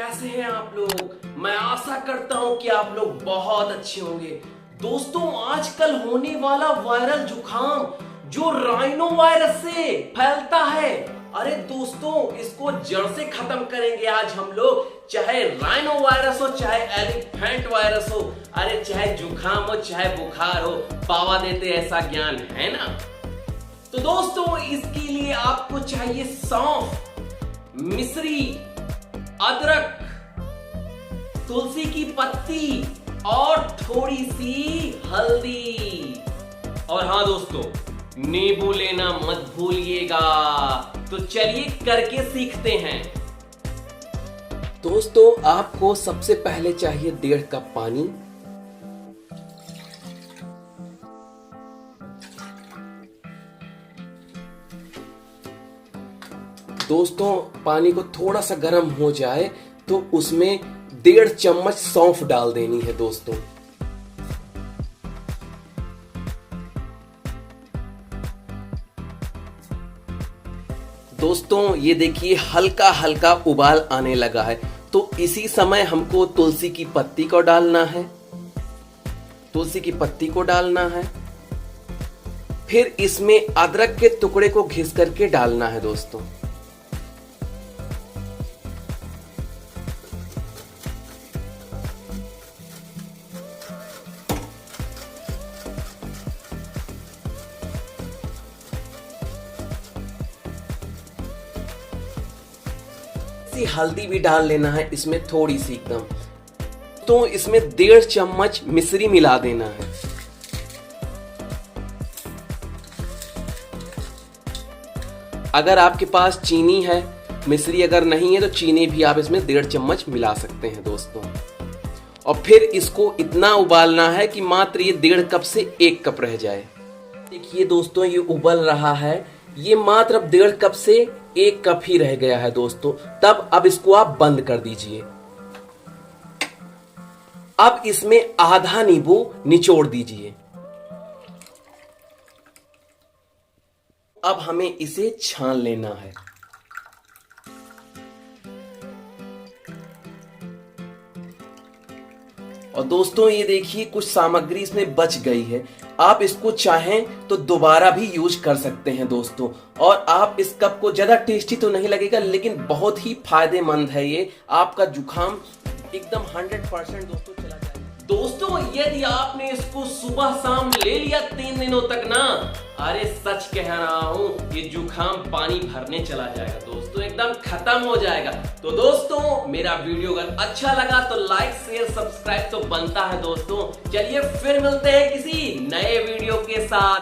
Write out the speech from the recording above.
कैसे हैं आप लोग। मैं आशा करता हूं कि आप लोग बहुत अच्छे होंगे। दोस्तों, आजकल होने वाला वायरल जुकाम जो राइनो वायरस से फैलता है, अरे दोस्तों इसको जड़ से खत्म करेंगे आज हम लोग। चाहे राइनो वायरस हो, चाहे एलिफेंट वायरस हो, अरे चाहे जुकाम हो, चाहे बुखार हो, पावा देते ऐसा ज्ञान है ना। तो दोस्तों इसके लिए आपको चाहिए सौंफ, मिश्री, अदरक, तुलसी की पत्ती और थोड़ी सी हल्दी। और हाँ दोस्तों, नींबू लेना मत भूलिएगा। तो चलिए करके सीखते हैं। दोस्तों आपको सबसे पहले चाहिए 1.5 कप पानी। दोस्तों पानी को थोड़ा सा गर्म हो जाए तो उसमें 1.5 चम्मच सौंफ डाल देनी है दोस्तों। दोस्तों ये देखिए हल्का हल्का उबाल आने लगा है, तो इसी समय हमको तुलसी की पत्ती को डालना है। तुलसी की पत्ती को डालना है, फिर इसमें अदरक के टुकड़े को घिस करके डालना है दोस्तों। हल्दी भी डाल लेना है इसमें थोड़ी सी एकदम। तो इसमें 1.5 चम्मच मिश्री मिला देना है। अगर आपके पास चीनी है, मिश्री अगर नहीं है तो चीनी भी आप इसमें 1.5 चम्मच मिला सकते हैं दोस्तों। और फिर इसको इतना उबालना है कि मात्र ये 1.5 कप से 1 कप रह जाए। देखिए दोस्तों ये उबल रहा है, ये मात्र अब 1.5 कप से 1 कप ही रह गया है दोस्तों। तब अब इसको आप बंद कर दीजिए। अब इसमें आधा नींबू निचोड़ दीजिए। अब हमें इसे छान लेना है। और दोस्तों ये देखिए कुछ सामग्री इसमें बच गई है, आप इसको चाहें तो दोबारा भी यूज कर सकते हैं दोस्तों। और आप इस कप को ज्यादा टेस्टी तो नहीं लगेगा, लेकिन बहुत ही फायदेमंद है ये। आपका जुकाम एकदम 100% दोस्तों चला जाएगा। दोस्तों यदि आपने इसको सुबह शाम ले लिया 3 दिनों तक ना, अरे सच कह रहा हूं ये जुकाम पानी भरने चला जाएगा दोस्तों, एकदम खत्म हो जाएगा। तो दोस्तों मेरा वीडियो अगर अच्छा लगा तो लाइक शेयर सब्सक्राइब तो बनता है दोस्तों। चलिए फिर मिलते हैं किसी नए वीडियो के साथ।